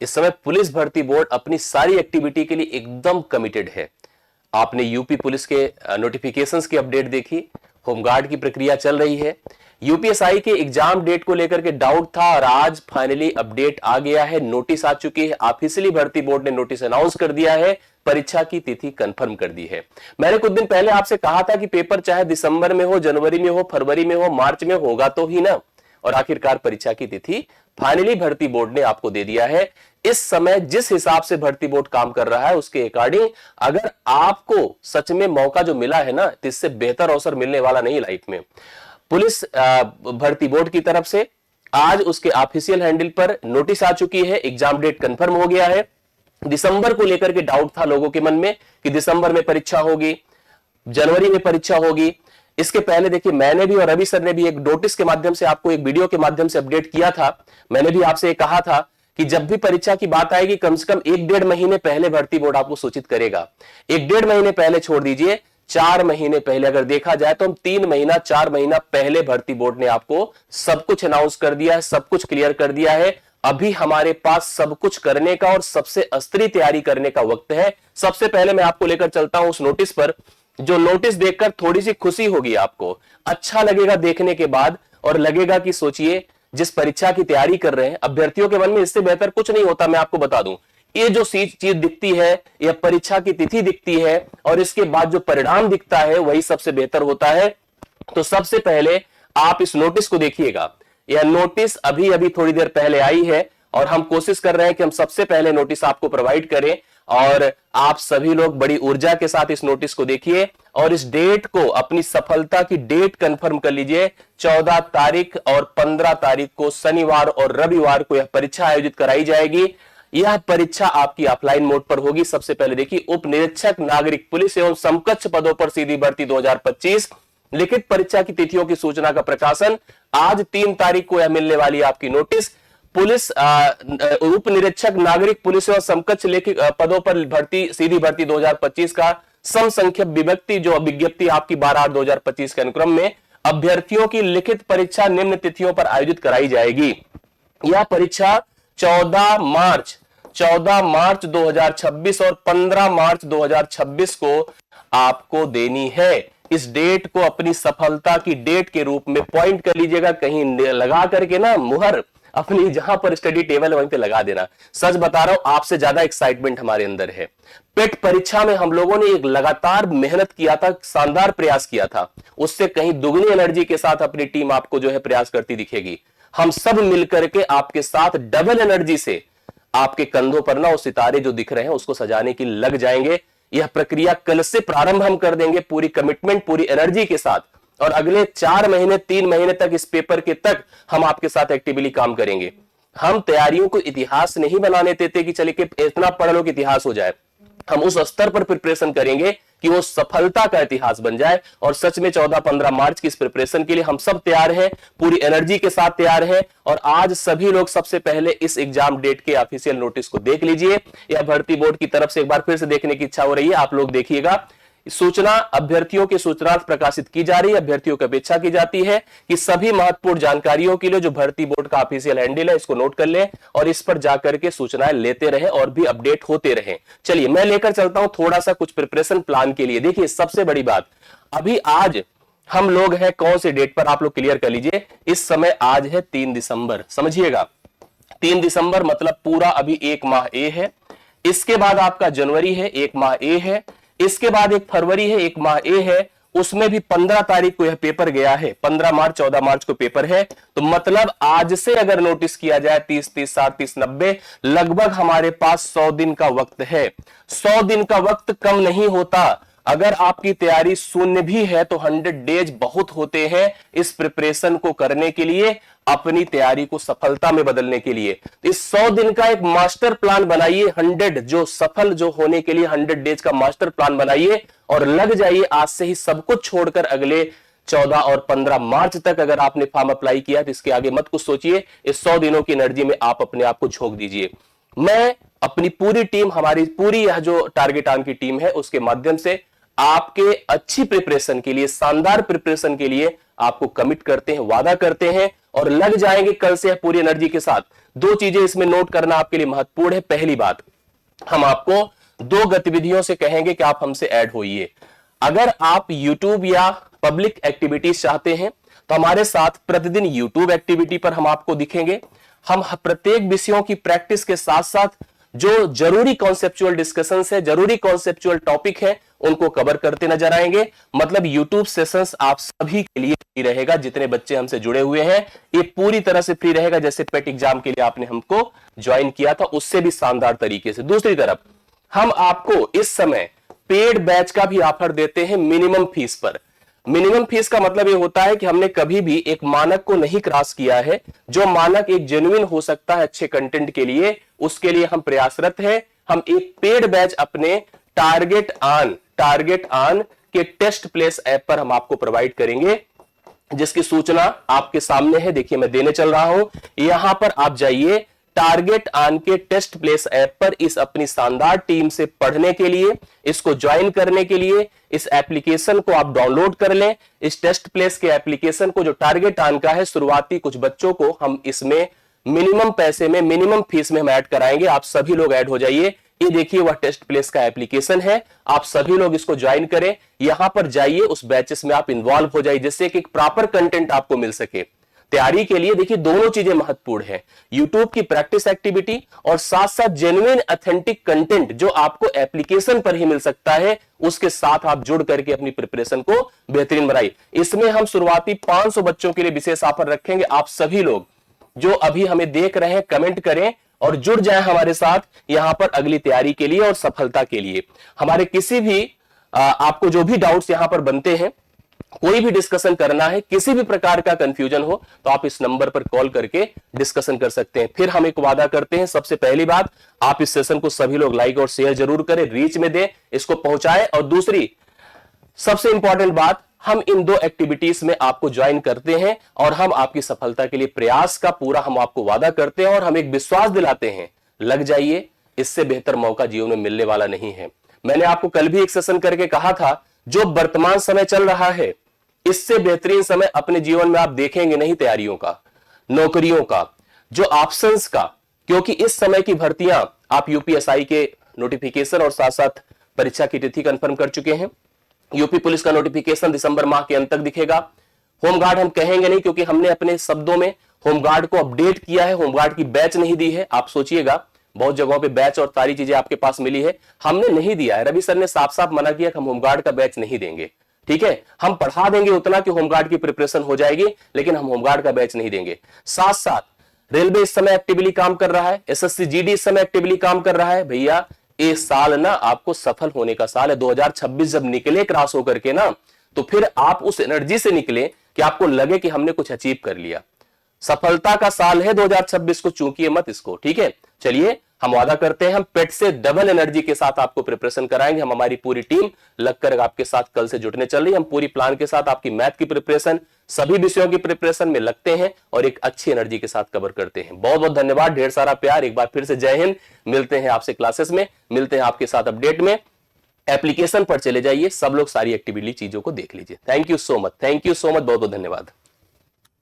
इस समय पुलिस भर्ती बोर्ड अपनी सारी एक्टिविटी के लिए एकदम कमिटेड है। आपने यूपी पुलिस के नोटिफिकेशंस की अपडेट देखी, होमगार्ड की प्रक्रिया चल रही है। यूपीएसआई के एग्जाम डेट को लेकर के डाउट था और आज फाइनली अपडेट आ गया है, नोटिस आ चुकी है। ऑफिशियली भर्ती बोर्ड ने नोटिस अनाउंस कर दिया है, परीक्षा की तिथि कंफर्म कर दी है। मैंने कुछ दिन पहले आपसे कहा था कि पेपर चाहे दिसंबर में हो, जनवरी में हो, फरवरी में हो, मार्च में होगा तो ही ना, और आखिरकार परीक्षा की तिथि फाइनली भर्ती बोर्ड ने आपको दे दिया है। इस समय जिस हिसाब से भर्ती बोर्ड काम कर रहा है उसके अकॉर्डिंग अगर आपको सच में मौका जो मिला है ना, तो इससे बेहतर अवसर मिलने वाला नहीं लाइफ में। पुलिस भर्ती बोर्ड की तरफ से आज उसके ऑफिशियल हैंडल पर नोटिस आ चुकी है, एग्जाम डेट कंफर्म हो गया है। दिसंबर को लेकर के डाउट था लोगों के मन में कि दिसंबर में परीक्षा होगी, जनवरी में परीक्षा होगी। इसके पहले देखिए, मैंने भी और रवि सर ने भी एक नोटिस के माध्यम से आपको एक वीडियो के माध्यम से अपडेट किया था। मैंने भी आपसे कहा था कि जब भी परीक्षा की बात आएगी कम से कम 1-1.5 महीने पहले भर्ती बोर्ड आपको सूचित करेगा। 1-1.5 महीने पहले छोड़ दीजिए, 4 महीने पहले अगर देखा जाए तो हम 3 महीना 4 महीना पहले भर्ती बोर्ड ने आपको सब कुछ अनाउंस कर दिया है, सब कुछ क्लियर कर दिया है। अभी हमारे पास सब कुछ करने का और सबसे अस्त्री तैयारी करने का वक्त है। सबसे पहले मैं आपको लेकर चलता हूं उस नोटिस पर, जो नोटिस देखकर थोड़ी सी खुशी होगी, आपको अच्छा लगेगा देखने के बाद, और लगेगा कि सोचिए जिस परीक्षा की तैयारी कर रहे हैं अभ्यर्थियों के मन में इससे बेहतर कुछ नहीं होता। मैं आपको बता दूं, ये जो चीज दिखती है, यह परीक्षा की तिथि दिखती है और इसके बाद जो परिणाम दिखता है वही सबसे बेहतर होता है। तो सबसे पहले आप इस नोटिस को देखिएगा। यह नोटिस अभी अभी थोड़ी देर पहले आई है और हम कोशिश कर रहे हैं कि हम सबसे पहले नोटिस आपको प्रोवाइड करें, और आप सभी लोग बड़ी ऊर्जा के साथ इस नोटिस को देखिए और इस डेट को, अपनी सफलता की डेट कंफर्म कर लीजिए। 14 तारीख और 15 तारीख को शनिवार और रविवार को यह परीक्षा आयोजित कराई जाएगी। यह परीक्षा आपकी ऑफलाइन मोड पर होगी। सबसे पहले देखिए, उप निरीक्षक नागरिक पुलिस एवं समकक्ष पदों पर सीधी भर्ती 2025 लिखित परीक्षा की तिथियों की सूचना का प्रकाशन आज 3 तारीख को यह मिलने वाली आपकी नोटिस। पुलिस उप निरीक्षक नागरिक पुलिस एवं समकक्ष लिखित पदों पर भर्ती सीधी भर्ती 2025 का सम संख्यक विभक्ति जो विज्ञप्ति आपकी 12/8/2025 के अनुक्रम में अभ्यर्थियों की लिखित परीक्षा निम्न तिथियों पर आयोजित कराई जाएगी। यह परीक्षा 14 मार्च 2026 और 15 मार्च 2026 को आपको देनी है। इस डेट को अपनी सफलता की डेट के रूप में पॉइंट कर लीजिएगा, कहीं लगा करके ना मुहर अपनी जहां पर स्टडी टेबल है वहीं पे लगा देना। सच बता रहा हूं, आपसे ज्यादा एक्साइटमेंट हमारे अंदर है। पेट परीक्षा में हम लोगों ने एक लगातार मेहनत किया था, शानदार प्रयास किया था, उससे कहीं दुगनी एनर्जी के साथ अपनी टीम आपको जो है प्रयास करती दिखेगी। हम सब मिलकर के आपके साथ डबल एनर्जी से आपके कंधों पर ना वो सितारे जो दिख रहे हैं उसको सजाने की लग जाएंगे। यह प्रक्रिया कल से प्रारंभ हम कर देंगे, पूरी कमिटमेंट पूरी एनर्जी के साथ, और अगले 4 महीने 3 महीने तक इस पेपर के तक हम आपके साथ एक्टिवली काम करेंगे। हम तैयारियों को इतिहास नहीं बनाने देते कि चलिए कि इतना पढ़ लो कि इतिहास हो जाए। हम उस स्तर पर प्रिपरेशन करेंगे कि वो सफलता का इतिहास बन जाए। और सच में 14-15 मार्च की इस प्रिपरेशन के लिए हम सब तैयार हैं, पूरी एनर्जी के साथ तैयार हैं। और आज सभी लोग सबसे पहले इस एग्जाम डेट के ऑफिशियल नोटिस को देख लीजिए। यह भर्ती बोर्ड की तरफ से एक बार फिर से देखने की इच्छा हो रही है, आप लोग देखिएगा। सूचना अभ्यर्थियों की सूचना प्रकाशित की जा रही है, अभ्यर्थियों की अपेक्षा की जाती है कि सभी महत्वपूर्ण जानकारियों के लिए जो भर्ती बोर्ड का ऑफिशियल हैंडल है इसको नोट कर लें और इस पर जाकर के सूचनाएं लेते रहें और भी अपडेट होते रहें। चलिए मैं लेकर चलता हूं थोड़ा सा कुछ प्रिपरेशन प्लान के लिए। देखिए सबसे बड़ी बात, अभी आज हम लोग हैं कौन से डेट पर, आप लोग क्लियर कर लीजिए। इस समय आज है 3 दिसंबर, समझिएगा 3 दिसंबर मतलब पूरा अभी 1 माह ए है। इसके बाद आपका जनवरी है, 1 माह ए है। इसके बाद एक फरवरी है, 1 माह ए है। उसमें भी 15 तारीख को यह पेपर गया है, 15 मार्च 14 मार्च को पेपर है। तो मतलब आज से अगर नोटिस किया जाए 30 30 60 30 90 लगभग हमारे पास 100 दिन का वक्त है। 100 दिन का वक्त कम नहीं होता। अगर आपकी तैयारी शून्य भी है तो 100 डेज बहुत होते हैं इस प्रिपरेशन को करने के लिए, अपनी तैयारी को सफलता में बदलने के लिए। तो इस 100 दिन का एक मास्टर प्लान बनाइए, 100 जो सफल जो होने के लिए 100 डेज का मास्टर प्लान बनाइए और लग जाइए आज से ही सब कुछ छोड़कर। अगले 14 और 15 मार्च तक अगर आपने फॉर्म अप्लाई किया तो इसके आगे मत कुछ सोचिए, इस 100 दिनों की एनर्जी में आप अपने आप को झोंक दीजिए। मैं अपनी पूरी टीम, हमारी पूरी यह जो टारगेट ऑन की टीम है उसके माध्यम से आपके अच्छी प्रिपरेशन के लिए, शानदार प्रिपरेशन के लिए आपको कमिट करते हैं, वादा करते हैं और लग जाएंगे कल से पूरी एनर्जी के साथ। दो चीजें इसमें नोट करना आपके लिए महत्वपूर्ण है। पहली बात, हम आपको दो गतिविधियों से कहेंगे कि आप हमसे ऐड होइए। अगर आप YouTube या पब्लिक एक्टिविटीज चाहते हैं तो हमारे साथ प्रतिदिन YouTube एक्टिविटी पर हम आपको दिखेंगे। हम प्रत्येक विषयों की प्रैक्टिस के साथ साथ जो जरूरी कॉन्सेप्चुअल डिस्कशंस है, जरूरी कॉन्सेप्चुअल टॉपिक है, उनको कवर करते नजर आएंगे। मतलब YouTube सेशंस आप सभी के लिए फ्री रहेगा। जितने बच्चे हमसे जुड़े हुए हैं ये पूरी तरह से फ्री रहेगा। जैसे पेट एग्जाम के लिए आपने हमको ज्वाइन किया था, उससे भी शानदार तरीके से। दूसरी तरफ हम आपको इस समय पेड बैच का भी ऑफर देते हैं मिनिमम फीस पर। मिनिमम फीस का मतलब यह होता है कि हमने कभी भी एक मानक को नहीं क्रॉस किया है। जो मानक एक जेन्युइन हो सकता है अच्छे कंटेंट के लिए, उसके लिए हम प्रयासरत हैं। हम एक पेड बैच अपने टारगेट ऑन के टेस्ट प्लेस ऐप पर हम आपको प्रोवाइड करेंगे, जिसकी सूचना आपके सामने है। देखिए मैं देने चल रहा हूं, यहां पर आप जाइए टारगेट ऑन के टेस्ट प्लेस ऐप पर। इस अपनी शानदार टीम से पढ़ने के लिए, इसको ज्वाइन करने के लिए इस एप्लीकेशन को आप डाउनलोड कर लें। इस टेस्ट प्लेस के एप्लीकेशन को, जो टारगेट ऑन का है, शुरुआती कुछ बच्चों को हम इसमें मिनिमम पैसे में, मिनिमम फीस में हम ऐड कराएंगे। आप सभी लोग ऐड हो जाइए। ये देखिए वह टेस्ट प्लेस का एप्लीकेशन है, आप सभी लोग इसको ज्वाइन करें। यहां पर जाइए, उस बैचेस में आप इन्वॉल्व हो जाइए, जिससे कि एक प्रॉपर कंटेंट आपको मिल सके। तैयारी के लिए देखिए दोनों चीजें महत्वपूर्ण है, YouTube की प्रैक्टिस एक्टिविटी और साथ साथ जेन्युइन ऑथेंटिक कंटेंट जो आपको एप्लीकेशन पर ही मिल सकता है, उसके साथ आप जुड़ करके अपनी प्रिपरेशन को बेहतरीन बनाइए। इसमें हम शुरुआती 500 बच्चों के लिए विशेष ऑफर रखेंगे। आप सभी लोग जो अभी हमें देख रहे हैं, कमेंट करें और जुड़ जाएं हमारे साथ यहां पर अगली तैयारी के लिए और सफलता के लिए। हमारे किसी भी आपको जो भी डाउट्स यहां पर बनते हैं, कोई भी डिस्कशन करना है, किसी भी प्रकार का कंफ्यूजन हो, तो आप इस नंबर पर कॉल करके डिस्कशन कर सकते हैं। फिर हम एक वादा करते हैं, सबसे पहली बात, आप इस सेशन को सभी लोग लाइक और शेयर जरूर करें, रीच में दें, इसको पहुंचाएं। और दूसरी सबसे इंपॉर्टेंट बात, हम इन दो एक्टिविटीज में आपको ज्वाइन करते हैं और हम आपकी सफलता के लिए प्रयास का पूरा हम आपको वादा करते हैं और हम एक विश्वास दिलाते हैं, लग जाइए, इससे बेहतर मौका जीवन में मिलने वाला नहीं है। मैंने आपको कल भी एक सेशन करके कहा था, जो वर्तमान समय चल रहा है, इससे बेहतरीन समय अपने जीवन में आप देखेंगे नहीं। तैयारियों का, नौकरियों का, जो ऑप्शंस का, क्योंकि इस समय की भर्तियां आप यूपीएसआई के नोटिफिकेशन और साथ साथ परीक्षा की तिथि कंफर्म कर चुके हैं। यूपी पुलिस का नोटिफिकेशन दिसंबर माह के अंत तक दिखेगा। होमगार्ड हम कहेंगे नहीं, क्योंकि हमने अपने शब्दों में होमगार्ड को अपडेट किया है, होमगार्ड की बैच नहीं दी है। आप सोचिएगा, बहुत जगहों पे बैच और सारी चीजें आपके पास मिली है, हमने नहीं दिया है। रवि सर ने साफ साफ मना किया कि हम होमगार्ड का बैच नहीं देंगे। ठीक है, हम पढ़ा देंगे उतना कि होमगार्ड की प्रिपरेशन हो जाएगी, लेकिन हम होमगार्ड का बैच नहीं देंगे। साथ साथ रेलवे इस समय एक्टिवली काम कर रहा है, एसएससी जीडी इस समय एक्टिवली काम कर रहा है। भैया ये साल ना आपको सफल होने का साल है। 2026 जब निकले क्रॉस होकर के ना, तो फिर आप उस एनर्जी से निकले कि आपको लगे कि हमने कुछ अचीव कर लिया। सफलता का साल है 2026 को, चूकिए मत इसको। ठीक है, चलिए हम वादा करते हैं, हम पेट से डबल एनर्जी के साथ आपको प्रिपरेशन कराएंगे। हम हमारी पूरी टीम लगकर आपके साथ कल से जुटने चल रही है। हम पूरी प्लान के साथ आपकी मैथ की प्रिपरेशन, सभी विषयों की प्रिपरेशन में लगते हैं और एक अच्छी एनर्जी के साथ कवर करते हैं। बहुत बहुत धन्यवाद, ढेर सारा प्यार। एक बार फिर से जय हिंद। मिलते हैं आपसे क्लासेस में, मिलते हैं आपके साथ अपडेट में। एप्लीकेशन पर चले जाइए, सब लोग सारी एक्टिविटी चीजों को देख लीजिए। Thank you so much, thank you so much, बहुत बहुत धन्यवाद।